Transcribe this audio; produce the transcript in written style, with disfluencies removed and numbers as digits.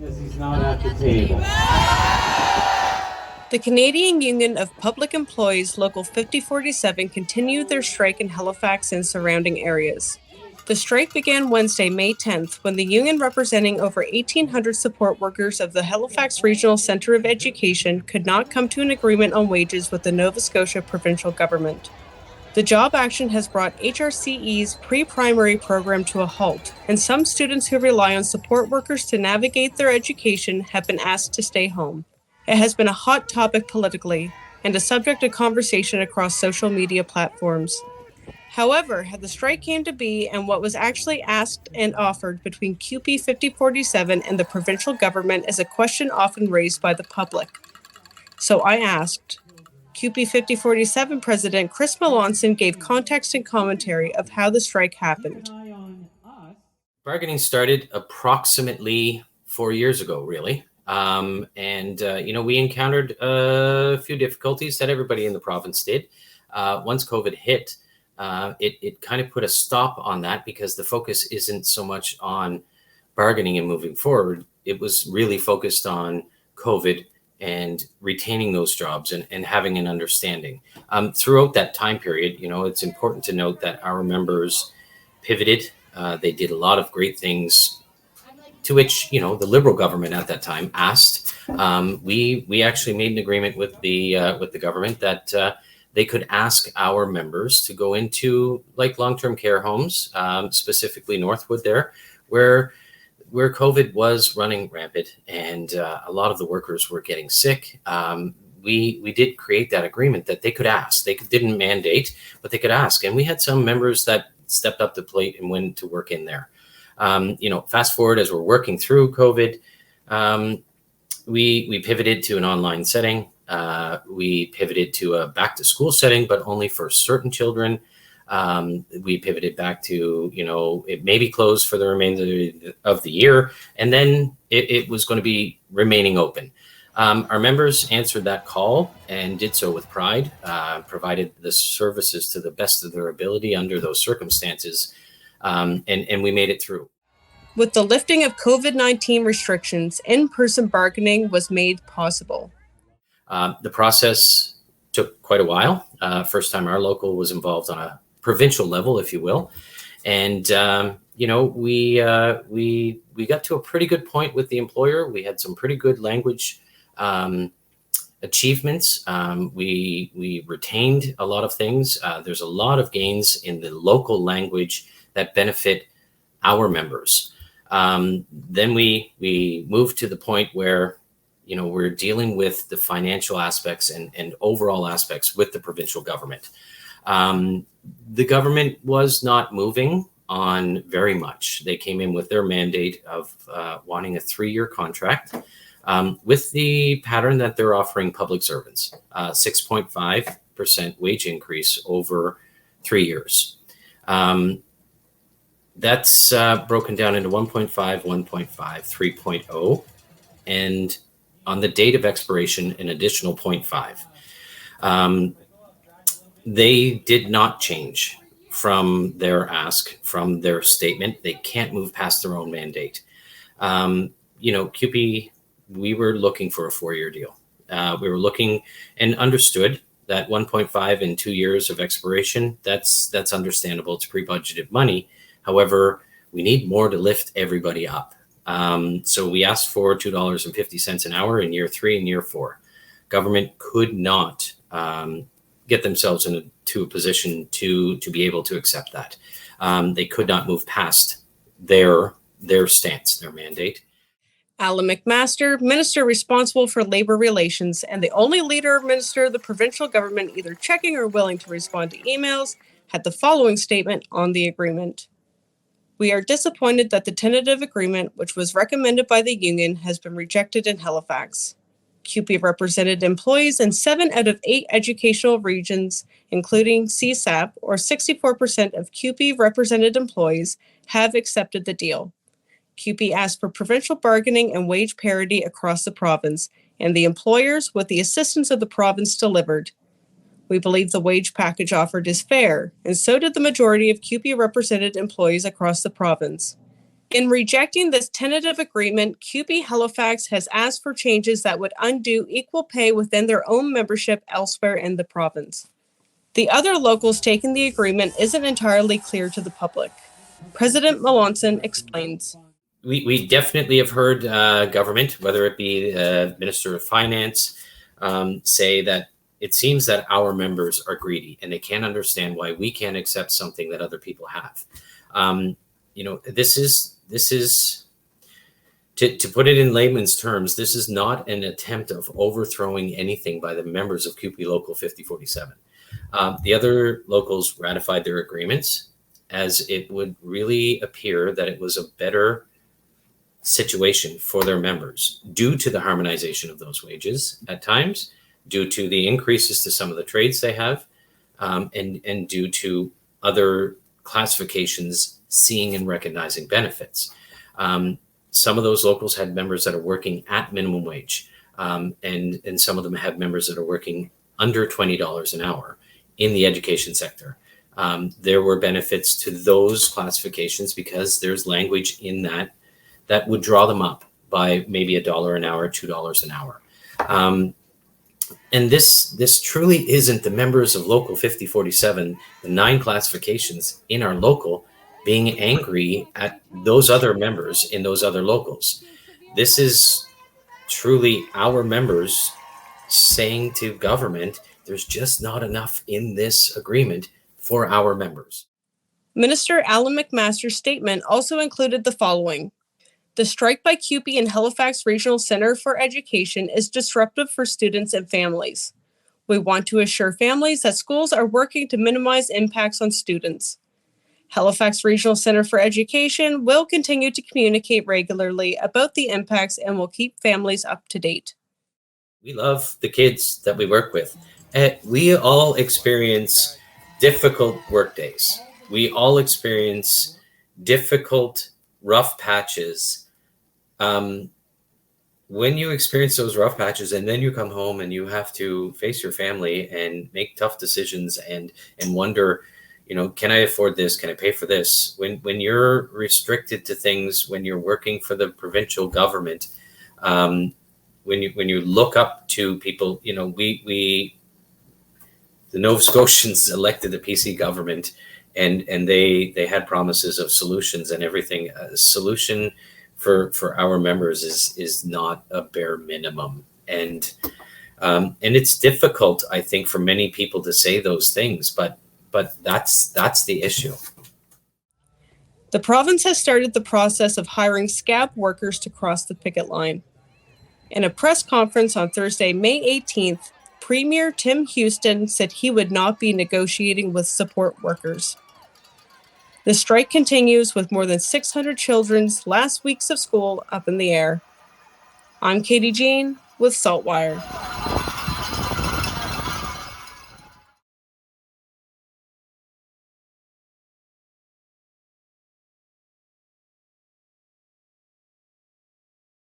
because he's not at the table. The Canadian Union of Public Employees Local 5047 continued their strike in Halifax and surrounding areas. The strike began Wednesday, May 10th, when the union representing over 1,800 support workers of the Halifax Regional Centre of Education could not come to an agreement on wages with the Nova Scotia provincial government. The job action has brought HRCE's pre-primary program to a halt, and some students who rely on support workers to navigate their education have been asked to stay home. It has been a hot topic politically and a subject of conversation across social media platforms. However, how the strike came to be and what was actually asked and offered between CUPE 5047 and the provincial government is a question often raised by the public. So I asked. CUPE 5047 President Chris Melanson gave context and commentary of how the strike happened. Bargaining started approximately 4 years ago, really. We encountered a few difficulties that everybody in the province did. Once COVID hit, it kind of put a stop on that because the focus isn't so much on bargaining and moving forward. It was really focused on COVID and retaining those jobs and having an understanding. Throughout that time period, it's important to note that our members pivoted. They did a lot of great things to which, the Liberal government at that time asked. We actually made an agreement with the government that they could ask our members to go into like long-term care homes, specifically Northwood there, where COVID was running rampant and a lot of the workers were getting sick. We did create that agreement that they could ask. They didn't mandate, but they could ask. And we had some members that stepped up to the plate and went to work in there. Fast forward as we're working through COVID, we pivoted to an online setting. We pivoted to a back to school setting, but only for certain children. We pivoted back to, it may be closed for the remainder of the year, and then it was going to be remaining open. Our members answered that call and did so with pride, provided the services to the best of their ability under those circumstances, and we made it through. With the lifting of COVID-19 restrictions, in-person bargaining was made possible. The process took quite a while. First time our local was involved on a provincial level, if you will. And, we got to a pretty good point with the employer. We had some pretty good language achievements. We retained a lot of things. There's a lot of gains in the local language that benefit our members. Then we moved to the point where, we're dealing with the financial aspects and overall aspects with the provincial government. The government was not moving on very much. They came in with their mandate of wanting a 3-year contract with the pattern that they're offering public servants, 6.5% wage increase over 3 years. That's broken down into 1.5, 1.5, 3.0, and on the date of expiration, an additional 0.5. They did not change from their ask, from their statement. They can't move past their own mandate. CUPE, we were looking for a 4-year deal. We were looking and understood that 1.5 in 2 years of expiration, that's understandable. It's pre-budgeted money. However, we need more to lift everybody up. So we asked for $2.50 an hour in year 3 and year 4. Government could not get themselves into a position to be able to accept that. They could not move past their stance, their mandate. Allan MacMaster, minister responsible for labor relations and the only leader minister of the provincial government either checking or willing to respond to emails, had the following statement on the agreement. We are disappointed that the tentative agreement, which was recommended by the union, has been rejected in Halifax. CUPE represented employees in 7 out of 8 educational regions, including CSAP, or 64% of CUPE represented employees have accepted the deal. CUPE asked for provincial bargaining and wage parity across the province, and the employers, with the assistance of the province, delivered. We believe the wage package offered is fair, and so did the majority of CUPE represented employees across the province. In rejecting this tentative agreement, CUPE Halifax has asked for changes that would undo equal pay within their own membership elsewhere in the province. The other locals taking the agreement isn't entirely clear to the public. President Melanson explains. We definitely have heard government, whether it be Minister of Finance, say that it seems that our members are greedy and they can't understand why we can't accept something that other people have. This is to put it in layman's terms, this is not an attempt of overthrowing anything by the members of CUPE Local 5047. The other locals ratified their agreements, as it would really appear that it was a better situation for their members due to the harmonization of those wages at times, due to the increases to some of the trades they have, and due to other classifications seeing and recognizing benefits. Some of those locals had members that are working at minimum wage, and some of them have members that are working under $20 an hour in the education sector. There were benefits to those classifications because there's language in that would draw them up by maybe $1 an hour, $2 an hour. And this truly isn't the members of Local 5047, the 9 classifications in our local, being angry at those other members in those other locals. This is truly our members saying to government, there's just not enough in this agreement for our members. Minister Allan MacMaster's statement also included the following. The strike by CUPE and Halifax Regional Centre for Education is disruptive for students and families. We want to assure families that schools are working to minimize impacts on students. Halifax Regional Centre for Education will continue to communicate regularly about the impacts and will keep families up to date. We love the kids that we work with. We all experience difficult work days. We all experience difficult, rough patches. When you experience those rough patches and then you come home and you have to face your family and make tough decisions and wonder, can I afford this? Can I pay for this? When you're restricted to things, when you're working for the provincial government, when you look up to people, the Nova Scotians elected the PC government, and they had promises of solutions and everything. A solution for our members is not a bare minimum, and it's difficult, I think, for many people to say those things, but that's the issue. The province has started the process of hiring scab workers to cross the picket line. In a press conference on Thursday, May 18th, Premier Tim Houston said he would not be negotiating with support workers. The strike continues with more than 600 children's last weeks of school up in the air. I'm Katy Jean with SaltWire.